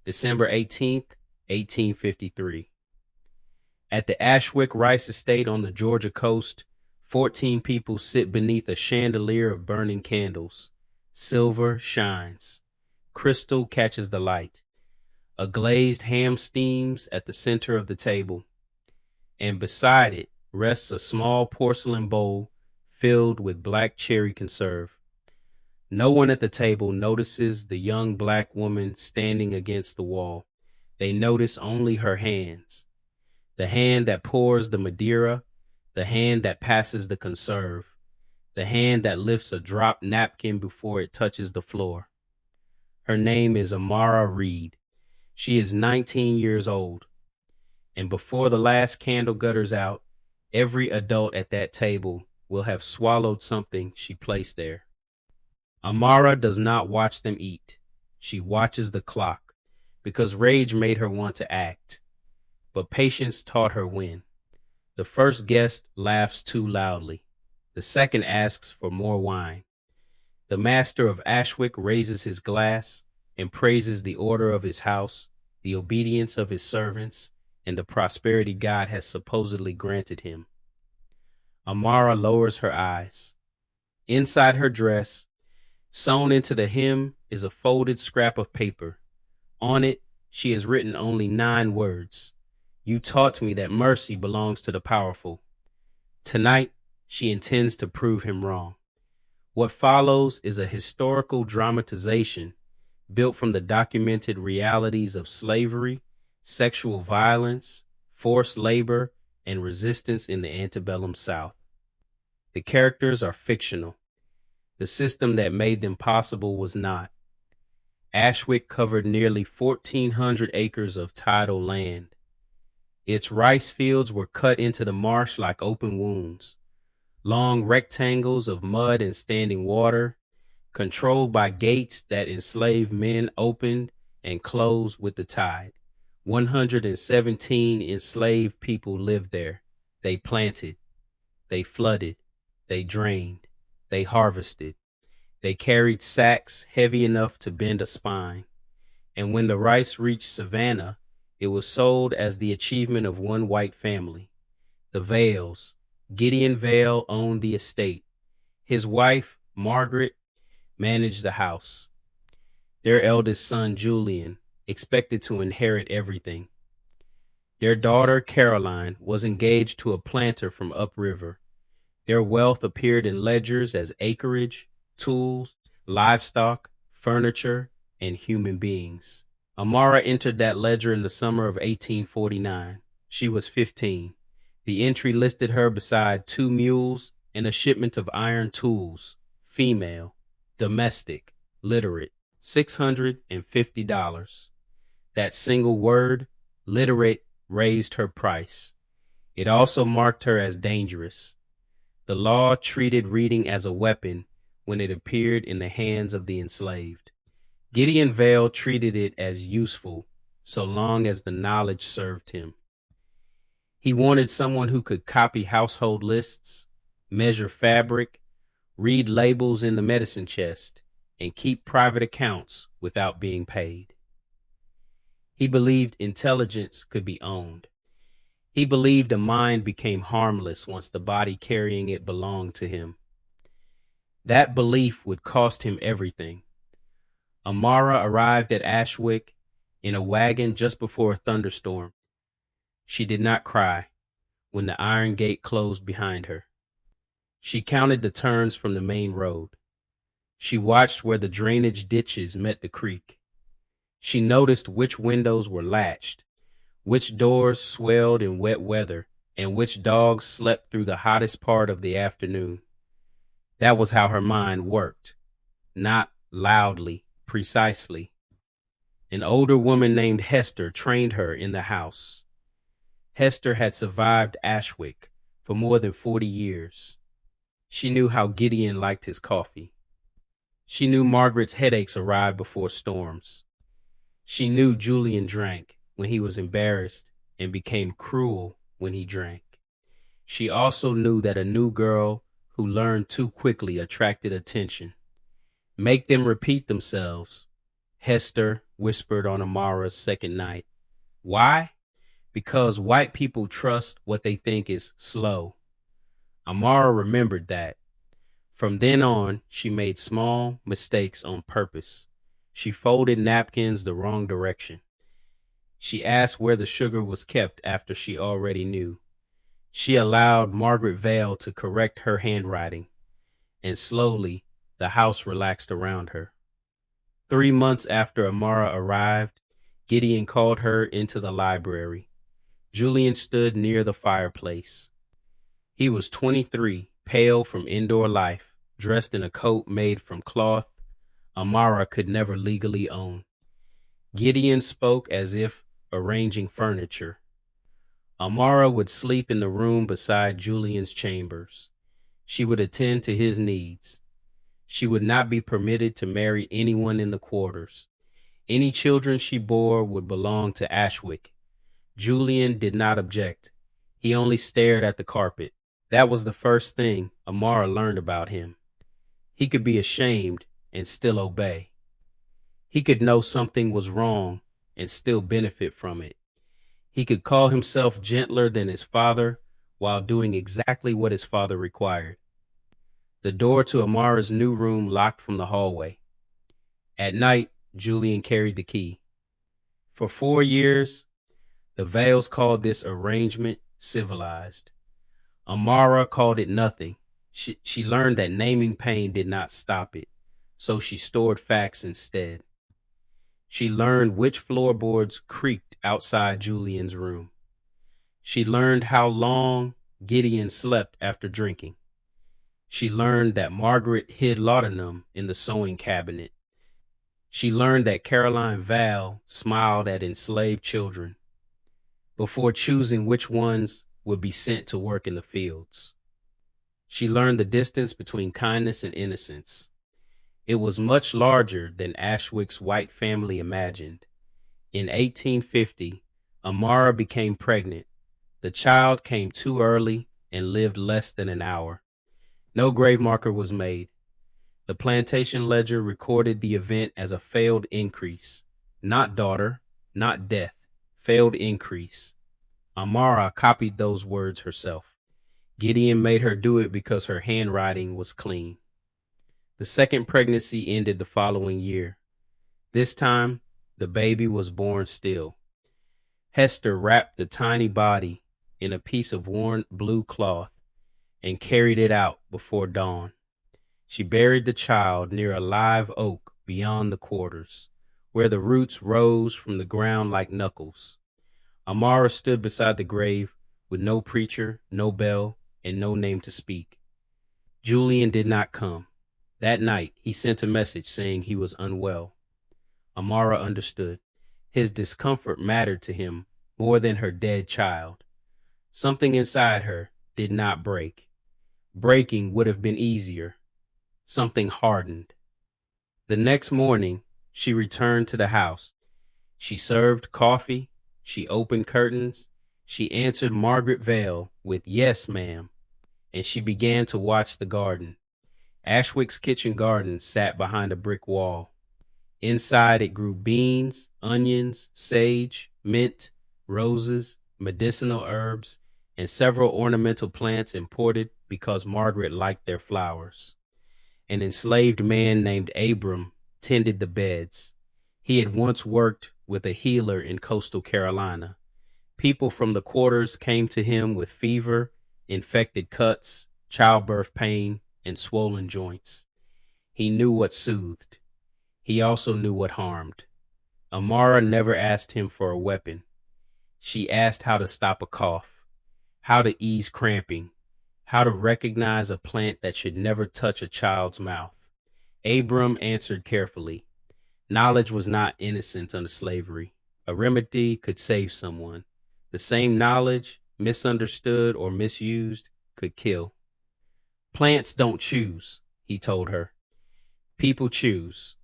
December 18th, 1853. At the Ashwick Rice Estate on the Georgia coast, 14 people sit beneath a chandelier of burning candles. Silver shines. Crystal catches the light. A glazed ham steams at the center of the table, and beside it rests a small porcelain bowl filled with black cherry conserve. No one at the table notices the young black woman standing against the wall. They notice only her hands. The hand that pours the Madeira, the hand that passes the conserve, the hand that lifts a dropped napkin before it touches the floor. Her name is Amara Reed. She is 19 years old. And before the last candle gutters out, every adult at that table will have swallowed something she placed there. Amara does not watch them eat. She watches the clock, because rage made her want to act. But patience taught her when. The first guest laughs too loudly. The second asks for more wine. The master of Ashwick raises his glass and praises the order of his house, the obedience of his servants, and the prosperity God has supposedly granted him. Amara lowers her eyes. Inside her dress, sewn into the hem, is a folded scrap of paper. On it, she has written only 9 words. You taught me that mercy belongs to the powerful. Tonight, she intends to prove him wrong. What follows is a historical dramatization built from the documented realities of slavery, sexual violence, forced labor, and resistance in the Antebellum South. The characters are fictional. The system that made them possible was not. Ashwick covered nearly 1,400 acres of tidal land. Its rice fields were cut into the marsh like open wounds, long rectangles of mud and standing water, controlled by gates that enslaved men opened and closed with the tide. 117 enslaved people lived there. They planted, they flooded, they drained, they harvested. They carried sacks heavy enough to bend a spine. And when the rice reached Savannah, it was sold as the achievement of one white family. The Vales. Gideon Vale owned the estate. His wife, Margaret, managed the house. Their eldest son, Julian, expected to inherit everything. Their daughter, Caroline, was engaged to a planter from upriver. Their wealth appeared in ledgers as acreage, tools, livestock, furniture, and human beings. Amara entered that ledger in the summer of 1849. She was 15. The entry listed her beside 2 mules and a shipment of iron tools, female, domestic, literate, $650. That single word, literate, raised her price. It also marked her as dangerous. The law treated reading as a weapon when it appeared in the hands of the enslaved. Gideon Vale treated it as useful so long as the knowledge served him. He wanted someone who could copy household lists, measure fabric, read labels in the medicine chest, and keep private accounts without being paid. He believed intelligence could be owned. He believed a mind became harmless once the body carrying it belonged to him. That belief would cost him everything. Amara arrived at Ashwick in a wagon just before a thunderstorm. She did not cry when the iron gate closed behind her. She counted the turns from the main road. She watched where the drainage ditches met the creek. She noticed which windows were latched, which doors swelled in wet weather, and which dogs slept through the hottest part of the afternoon. That was how her mind worked, not loudly, precisely. An older woman named Hester trained her in the house. Hester had survived Ashwick for more than 40 years. She knew how Gideon liked his coffee. She knew Margaret's headaches arrived before storms. She knew Julian drank when he was embarrassed and became cruel when he drank. She also knew that a new girl who learned too quickly attracted attention. Make them repeat themselves, Hester whispered on Amara's second night. Why? Because white people trust what they think is slow. Amara remembered that. From then on, she made small mistakes on purpose. She folded napkins the wrong direction. She asked where the sugar was kept after she already knew. She allowed Margaret Vale to correct her handwriting, and slowly the house relaxed around her. 3 months after Amara arrived, Gideon called her into the library. Julian stood near the fireplace. He was 23, pale from indoor life, dressed in a coat made from cloth Amara could never legally own. Gideon spoke as if arranging furniture. Amara would sleep in the room beside Julian's chambers. She would attend to his needs. She would not be permitted to marry anyone in the quarters. Any children she bore would belong to Ashwick. Julian did not object. He only stared at the carpet. That was the first thing Amara learned about him. He could be ashamed and still obey. He could know something was wrong and still benefit from it. He could call himself gentler than his father while doing exactly what his father required. The door to Amara's new room locked from the hallway. At night, Julian carried the key. For 4 years, the Vales called this arrangement civilized. Amara called it nothing. She learned that naming pain did not stop it, so she stored facts instead. She learned which floorboards creaked outside Julian's room. She learned how long Gideon slept after drinking. She learned that Margaret hid laudanum in the sewing cabinet. She learned that Caroline Val smiled at enslaved children before choosing which ones would be sent to work in the fields. She learned the distance between kindness and innocence. It was much larger than Ashwick's white family imagined. In 1850, Amara became pregnant. The child came too early and lived less than an hour. No grave marker was made. The plantation ledger recorded the event as a failed increase. Not daughter, not death, failed increase. Amara copied those words herself. Gideon made her do it because her handwriting was clean. The second pregnancy ended the following year. This time, the baby was born still. Hester wrapped the tiny body in a piece of worn blue cloth and carried it out before dawn. She buried the child near a live oak beyond the quarters, where the roots rose from the ground like knuckles. Amara stood beside the grave with no preacher, no bell, and no name to speak. Julian did not come. That night, he sent a message saying he was unwell. Amara understood. His discomfort mattered to him more than her dead child. Something inside her did not break. Breaking would have been easier. Something hardened. The next morning, she returned to the house. She served coffee. She opened curtains. She answered Margaret Vale with "Yes, ma'am," and she began to watch the garden. Ashwick's kitchen garden sat behind a brick wall. Inside it grew beans, onions, sage, mint, roses, medicinal herbs, and several ornamental plants imported because Margaret liked their flowers. An enslaved man named Abram tended the beds. He had once worked with a healer in coastal Carolina. People from the quarters came to him with fever, infected cuts, childbirth pain, and swollen joints. He knew what soothed. He also knew what harmed. Amara never asked him for a weapon. She asked how to stop a cough, how to ease cramping, how to recognize a plant that should never touch a child's mouth. Abram answered carefully. Knowledge was not innocence under slavery. A remedy could save someone. The same knowledge, misunderstood or misused, could kill. Plants don't choose, he told her. People choose.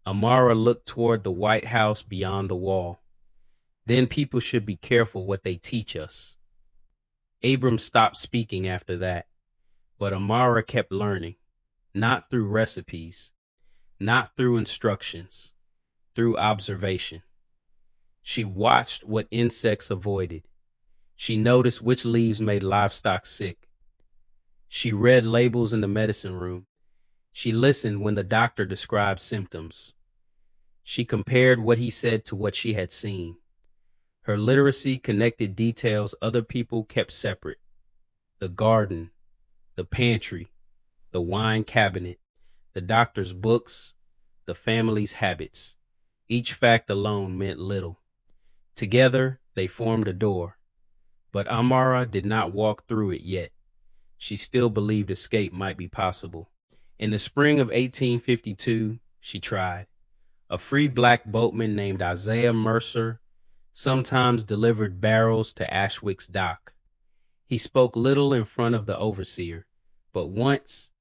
Amara looked toward the White House beyond the wall. Then people should be careful what they teach us. Abram stopped speaking after that, but Amara kept learning, not through recipes, not through instructions, through observation. She watched what insects avoided. She noticed which leaves made livestock sick. She read labels in the medicine room. She listened when the doctor described symptoms. She compared what he said to what she had seen. Her literacy connected details other people kept separate. The garden, the pantry, the wine cabinet, the doctor's books, the family's habits. Each fact alone meant little. Together, they formed a door. But Amara did not walk through it yet. She still believed escape might be possible. In the spring of 1852, she tried. A free black boatman named Isaiah Mercer sometimes delivered barrels to Ashwick's dock. He spoke little in front of the overseer, but once,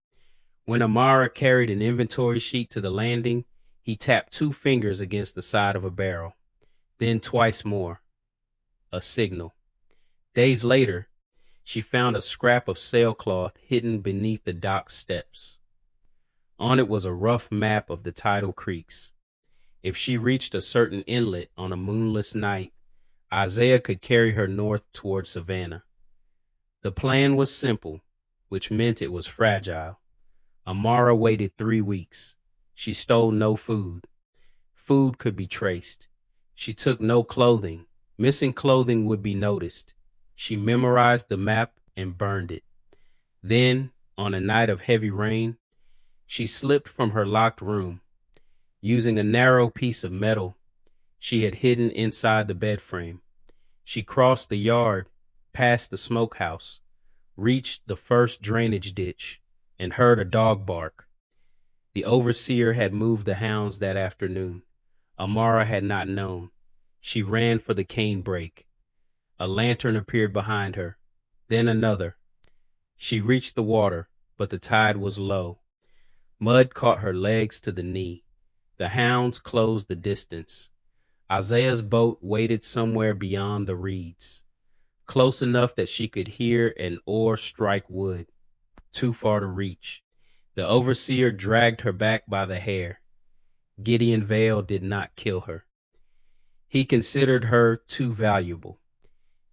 when Amara carried an inventory sheet to the landing, he tapped 2 fingers against the side of a barrel, then twice more. A signal. Days later, she found a scrap of sailcloth hidden beneath the dock steps. On it was a rough map of the tidal creeks. If she reached a certain inlet on a moonless night, Isaiah could carry her north toward Savannah. The plan was simple, which meant it was fragile. Amara waited 3 weeks. She stole no food. Food could be traced. She took no clothing. Missing clothing would be noticed. She memorized the map and burned it. Then, on a night of heavy rain, she slipped from her locked room. Using a narrow piece of metal she had hidden inside the bed frame, she crossed the yard, past the smokehouse, reached the first drainage ditch, and heard a dog bark. The overseer had moved the hounds that afternoon. Amara had not known. She ran for the cane brake. A lantern appeared behind her, then another. She reached the water, but the tide was low. Mud caught her legs to the knee. The hounds closed the distance. Isaiah's boat waited somewhere beyond the reeds, close enough that she could hear an oar strike wood, too far to reach. The overseer dragged her back by the hair. Gideon Vale did not kill her. He considered her too valuable.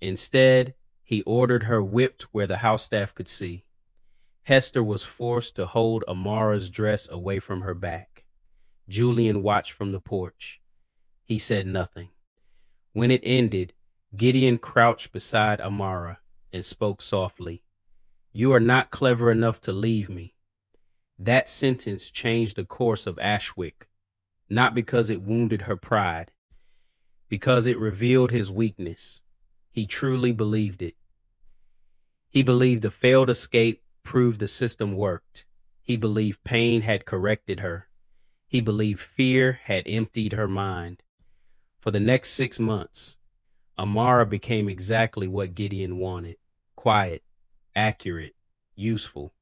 Instead, he ordered her whipped where the house staff could see. Hester was forced to hold Amara's dress away from her back. Julian watched from the porch. He said nothing. When it ended, Gideon crouched beside Amara and spoke softly. "You are not clever enough to leave me." That sentence changed the course of Ashwick, not because it wounded her pride, because it revealed his weakness. He truly believed it. He believed the failed escape proved the system worked. He believed pain had corrected her. He believed fear had emptied her mind. For the next 6 months, Amara became exactly what Gideon wanted: quiet, accurate, useful.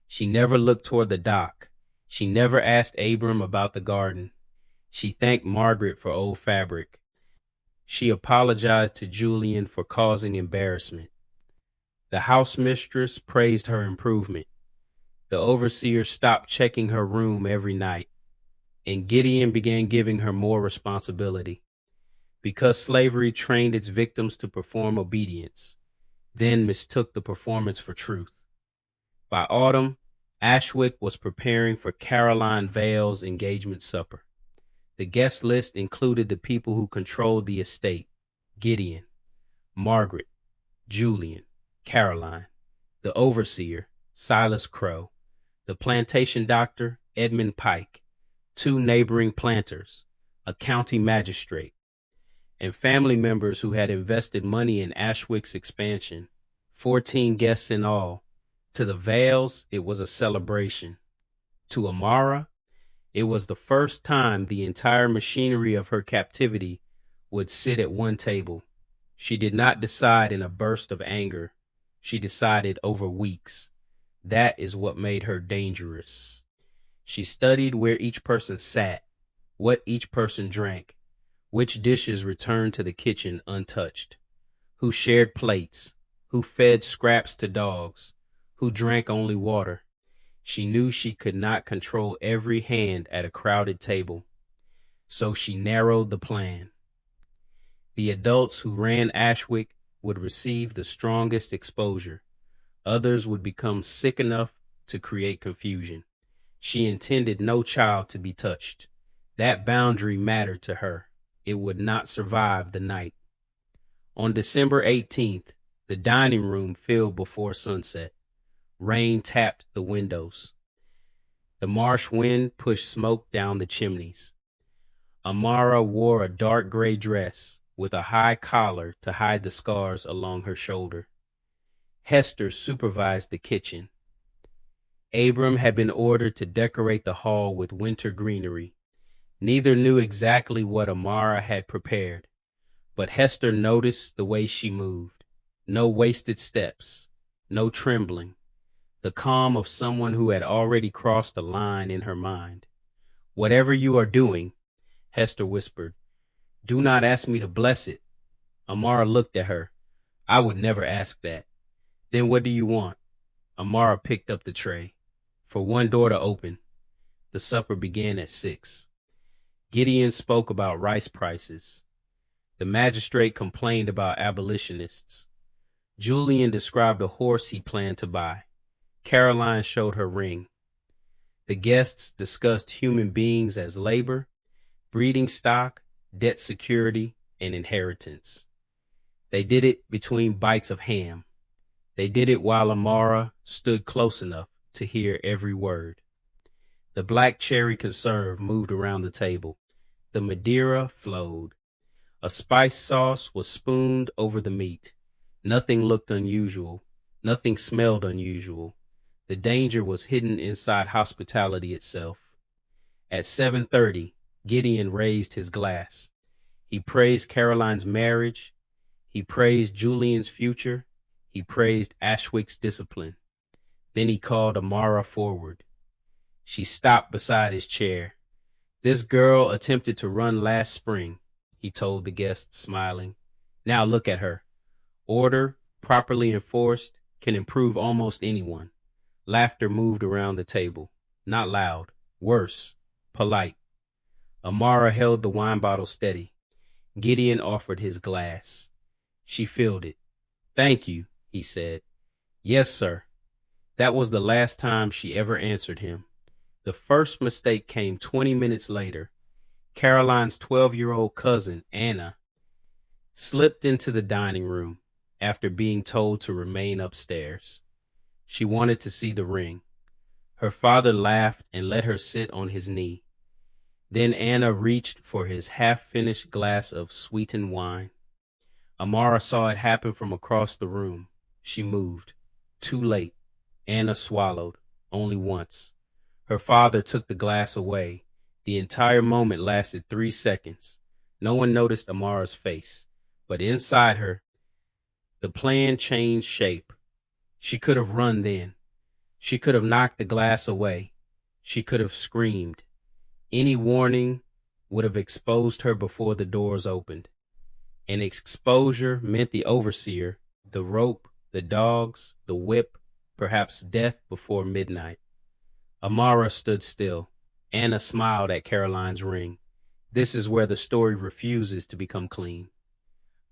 She never looked toward the dock. She never asked Abram about the garden. She thanked Margaret for old fabric. She apologized to Julian for causing embarrassment. The house mistress praised her improvement. The overseer stopped checking her room every night, and Gideon began giving her more responsibility, because slavery trained its victims to perform obedience, then mistook the performance for truth. By autumn, Ashwick was preparing for Caroline Vale's engagement supper. The guest list included the people who controlled the estate: Gideon, Margaret, Julian, Caroline, the overseer, Silas Crow, the plantation doctor, Edmund Pike, 2 neighboring planters, a county magistrate, and family members who had invested money in Ashwick's expansion. 14 guests in all. To the Vales, it was a celebration. To Amara, it was the first time the entire machinery of her captivity would sit at one table. She did not decide in a burst of anger. She decided over weeks. That is what made her dangerous. She studied where each person sat, what each person drank, which dishes returned to the kitchen untouched, who shared plates, who fed scraps to dogs, who drank only water. She knew she could not control every hand at a crowded table. so she narrowed the plan. The adults who ran Ashwick would receive the strongest exposure. Others would become sick enough to create confusion. She intended no child to be touched. That boundary mattered to her. It would not survive the night. On December 18th, the dining room filled before sunset. Rain tapped the windows. The marsh wind pushed smoke down the chimneys. Amara wore a dark gray dress with a high collar to hide the scars along her shoulder. Hester supervised the kitchen. Abram had been ordered to decorate the hall with winter greenery. Neither knew exactly what Amara had prepared, but Hester noticed the way she moved. No wasted steps, no trembling, the calm of someone who had already crossed a line in her mind. "Whatever you are doing," Hester whispered, "do not ask me to bless it." Amara looked at her. "I would never ask that." "Then what do you want?" Amara picked up the tray. "For one door to open." The supper began at 6. Gideon spoke about rice prices. The magistrate complained about abolitionists. Julian described a horse he planned to buy. Caroline showed her ring. The guests discussed human beings as labor, breeding stock, debt security, and inheritance. They did it between bites of ham. They did it while Amara stood close enough to hear every word. The black cherry conserve moved around the table. The Madeira flowed. A spice sauce was spooned over the meat. Nothing looked unusual. Nothing smelled unusual. The danger was hidden inside hospitality itself. At 7:30, Gideon raised his glass. He praised Caroline's marriage. He praised Julian's future. He praised Ashwick's discipline. Then he called Amara forward. She stopped beside his chair. "This girl attempted to run last spring," he told the guests, smiling. "Now look at her. Order, properly enforced, can improve almost anyone." Laughter moved around the table. Not loud. Worse. Polite. Amara held the wine bottle steady. Gideon offered his glass. She filled it. "Thank you," he said. "Yes, sir." That was the last time she ever answered him. The first mistake came 20 minutes later. Caroline's 12-year-old cousin, Anna, slipped into the dining room after being told to remain upstairs. She wanted to see the ring. Her father laughed and let her sit on his knee. Then Anna reached for his half-finished glass of sweetened wine. Amara saw it happen from across the room. She moved. Too late. Anna swallowed. Only once. Her father took the glass away. The entire moment lasted 3 seconds. No one noticed Amara's face, but inside her, the plan changed shape. She could have run then. She could have knocked the glass away. She could have screamed. Any warning would have exposed her before the doors opened. And exposure meant the overseer, the rope, the dogs, the whip, perhaps death before midnight. Amara stood still. Anna smiled at Caroline's ring. This is where the story refuses to become clean.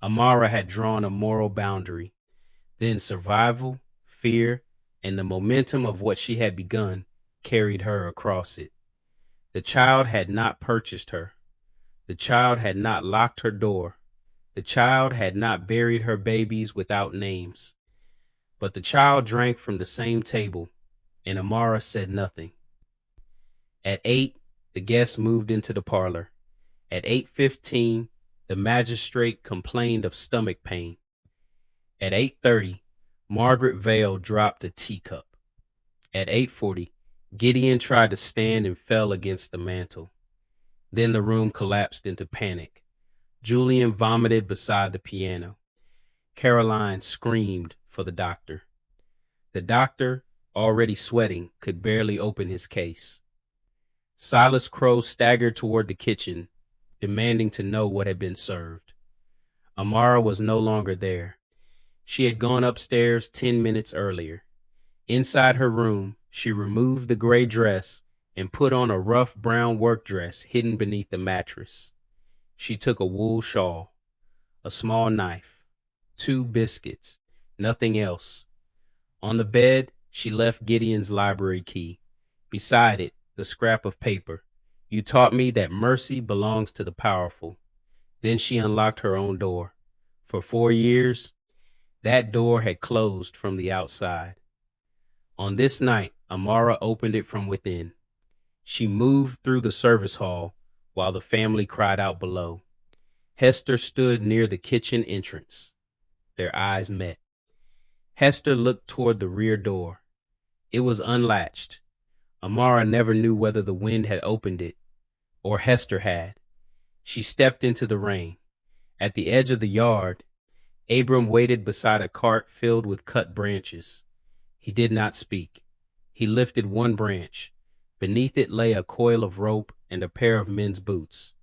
Amara had drawn a moral boundary. Then survival, fear, and the momentum of what she had begun carried her across it. The child had not purchased her. The child had not locked her door. The child had not buried her babies without names. But the child drank from the same table, and Amara said nothing. At 8, the guests moved into the parlor. At 8:15, the magistrate complained of stomach pain. At 8:30, Margaret Vale dropped a teacup. At 8:40, Gideon tried to stand and fell against the mantel. Then the room collapsed into panic. Julian vomited beside the piano. Caroline screamed for the doctor. The doctor, already sweating, could barely open his case. Silas Crow staggered toward the kitchen, demanding to know what had been served. Amara was no longer there. She had gone upstairs 10 minutes earlier. Inside her room, she removed the gray dress and put on a rough brown work dress hidden beneath the mattress. She took a wool shawl, a small knife, 2 biscuits, nothing else. On the bed, she left Gideon's library key. Beside it, the scrap of paper. You taught me that mercy belongs to the powerful. Then she unlocked her own door. For 4 years, that door had closed from the outside. On this night, Amara opened it from within. She moved through the service hall while the family cried out below. Hester stood near the kitchen entrance. Their eyes met. Hester looked toward the rear door. It was unlatched. Amara never knew whether the wind had opened it or Hester had. She stepped into the rain. At the edge of the yard, Abram waited beside a cart filled with cut branches. He did not speak. He lifted one branch. Beneath it lay a coil of rope and a pair of men's boots.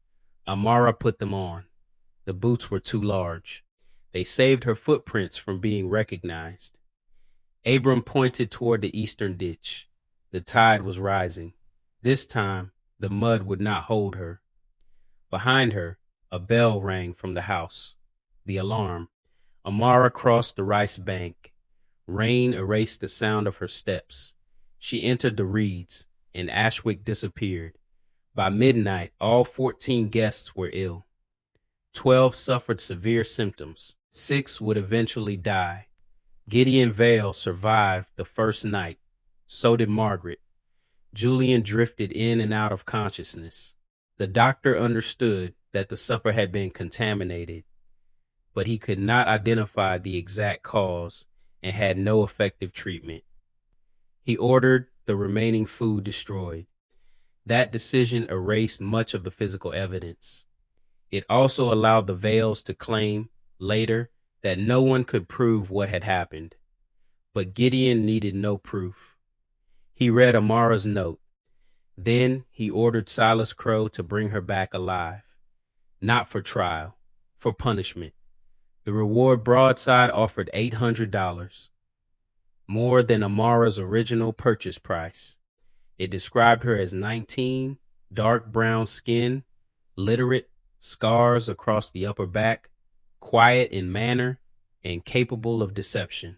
Amara put them on. The boots were too large. They saved her footprints from being recognized. Abram pointed toward the eastern ditch. The tide was rising. This time, the mud would not hold her. Behind her, a bell rang from the house. The alarm. Amara crossed the rice bank. Rain erased the sound of her steps. She entered the reeds, and Ashwick disappeared. By midnight, all 14 guests were ill. 12 suffered severe symptoms. 6 would eventually die. Gideon Vale survived the first night. So did Margaret. Julian drifted in and out of consciousness. The doctor understood that the supper had been contaminated, but he could not identify the exact cause and had no effective treatment. He ordered the remaining food destroyed. That decision erased much of the physical evidence. It also allowed the Vales to claim later that no one could prove what had happened. But Gideon needed no proof. He read Amara's note. Then he ordered Silas Crow to bring her back alive. Not for trial, for punishment. The reward broadside offered $800, more than Amara's original purchase price. It described her as 19, dark brown skin, literate, scars across the upper back, quiet in manner, and capable of deception.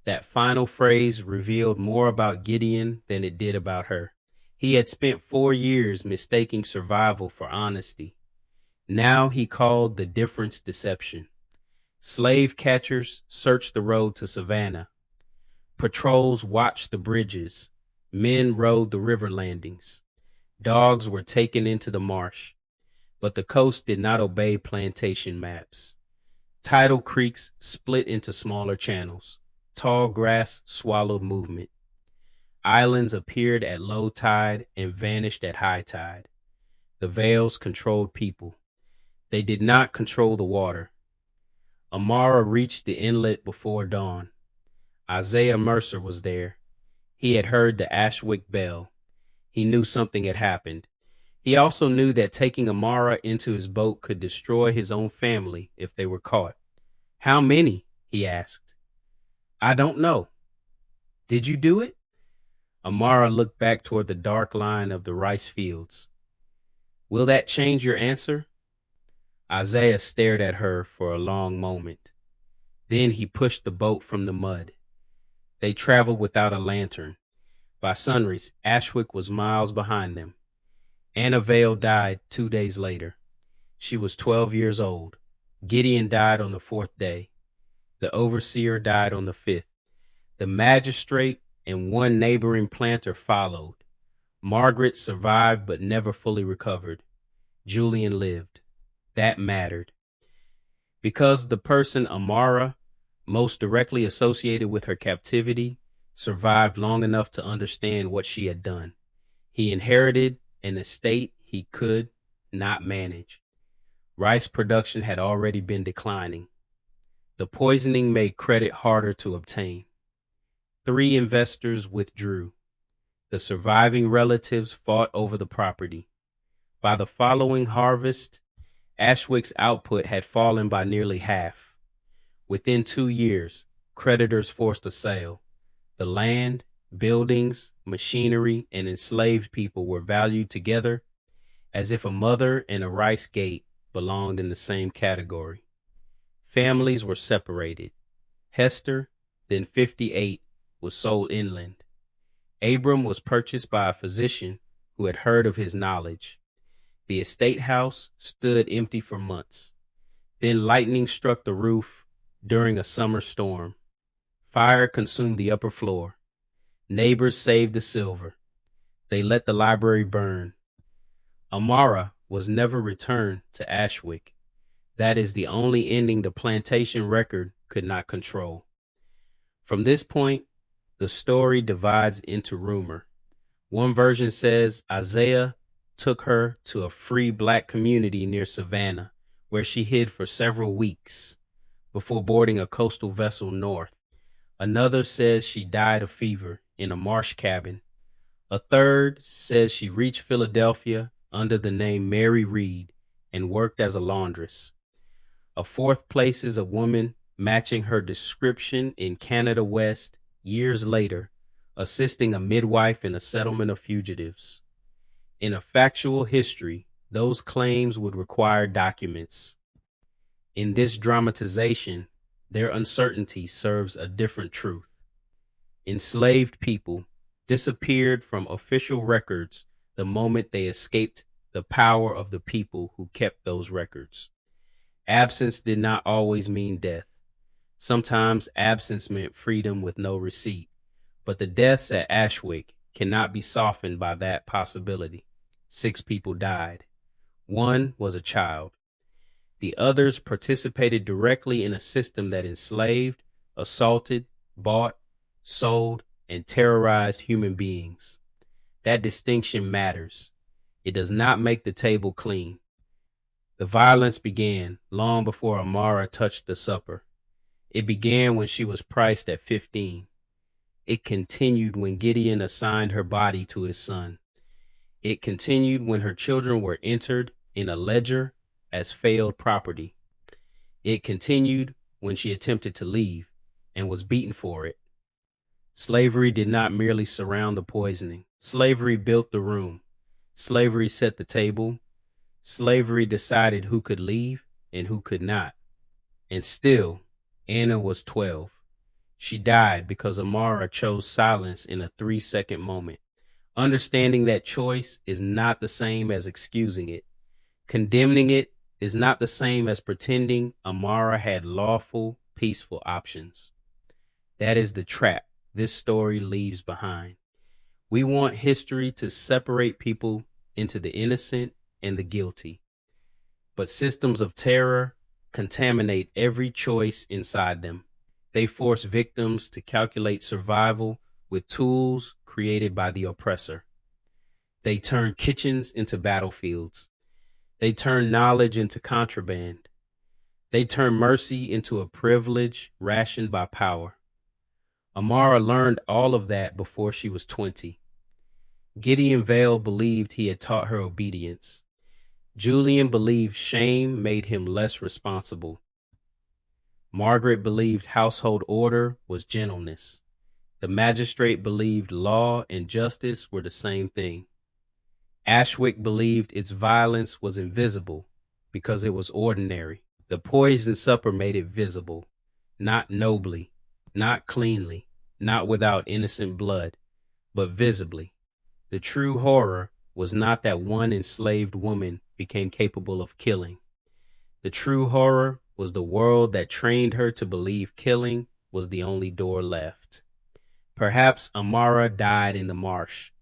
That final phrase revealed more about Gideon than it did about her. He had spent 4 years mistaking survival for honesty. Now he called the difference deception. Slave catchers searched the road to Savannah. Patrols watched the bridges. Men rode the river landings. Dogs were taken into the marsh. But the coast did not obey plantation maps. Tidal creeks split into smaller channels. Tall grass swallowed movement. Islands appeared at low tide and vanished at high tide. The Vales controlled people. They did not control the water. Amara reached the inlet before dawn. Isaiah Mercer was there. He had heard the Ashwick bell. He knew something had happened. He also knew that taking Amara into his boat could destroy his own family if they were caught. How many? He asked. I don't know. Did you do it? Amara looked back toward the dark line of the rice fields. Will that change your answer? Isaiah stared at her for a long moment. Then he pushed the boat from the mud. They traveled without a lantern. By sunrise, Ashwick was miles behind them. Anna Vale died 2 days later. She was 12 years old. Gideon died on the 4th day. The overseer died on the 5th. The magistrate and one neighboring planter followed. Margaret survived but never fully recovered. Julian lived. That mattered. Because the person Amara, most directly associated with her captivity, survived long enough to understand what she had done. He inherited an estate he could not manage. Rice production had already been declining. The poisoning made credit harder to obtain. 3 investors withdrew. The surviving relatives fought over the property. By the following harvest, Ashwick's output had fallen by nearly half. Within 2 years, creditors forced a sale. The land, buildings, machinery, and enslaved people were valued together as if a mother and a rice gate belonged in the same category. Families were separated. Hester, then 58, was sold inland. Abram was purchased by a physician who had heard of his knowledge. The estate house stood empty for months. Then lightning struck the roof during a summer storm. Fire consumed the upper floor. Neighbors saved the silver. They let the library burn. Amara was never returned to Ashwick. That is the only ending the plantation record could not control. From this point, the story divides into rumor. One version says Isaiah took her to a free black community near Savannah, where she hid for several weeks before boarding a coastal vessel north. Another says she died of fever in a marsh cabin. A third says she reached Philadelphia under the name Mary Reed and worked as a laundress. A fourth places a woman matching her description in Canada West years later, assisting a midwife in a settlement of fugitives. In a factual history, those claims would require documents. In this dramatization, their uncertainty serves a different truth. Enslaved people disappeared from official records the moment they escaped the power of the people who kept those records. Absence did not always mean death. Sometimes absence meant freedom with no receipt. But the deaths at Ashwick cannot be softened by that possibility. 6 people died. 1 was a child. The others participated directly in a system that enslaved, assaulted, bought, sold, and terrorized human beings. That distinction matters. It does not make the table clean. The violence began long before Amara touched the supper. It began when she was priced at 15. It continued when Gideon assigned her body to his son. It continued when her children were entered in a ledger as failed property. It continued when she attempted to leave and was beaten for it. Slavery did not merely surround the poisoning. Slavery built the room. Slavery set the table. Slavery decided who could leave and who could not. And still, Anna was 12. She died because Amara chose silence in a 3-second moment. Understanding that choice is not the same as excusing it. Condemning it is not the same as pretending Amara had lawful, peaceful options. That is the trap this story leaves behind. We want history to separate people into the innocent and the guilty. But systems of terror contaminate every choice inside them. They force victims to calculate survival with tools created by the oppressor. They turn kitchens into battlefields. They turn knowledge into contraband. They turn mercy into a privilege rationed by power. Amara learned all of that before she was 20. Gideon Vale believed he had taught her obedience. Julian believed shame made him less responsible. Margaret believed household order was gentleness. The magistrate believed law and justice were the same thing. Ashwick believed its violence was invisible because it was ordinary. The poisoned supper made it visible, not nobly, not cleanly, not without innocent blood, but visibly. The true horror was not that one enslaved woman became capable of killing. The true horror was the world that trained her to believe killing was the only door left. Perhaps Amara died in the marsh.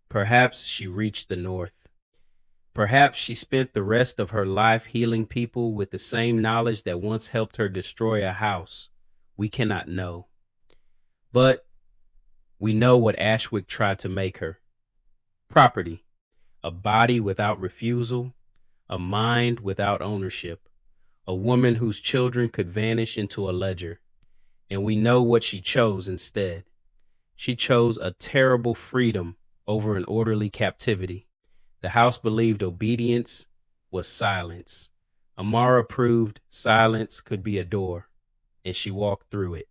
Perhaps she reached the north. Perhaps she spent the rest of her life healing people with the same knowledge that once helped her destroy a house. We cannot know. But we know what Ashwick tried to make her. Property, a body without refusal, a mind without ownership, a woman whose children could vanish into a ledger. And we know what she chose instead. She chose a terrible freedom over an orderly captivity. The house believed obedience was silence. Amara proved silence could be a door, and she walked through it.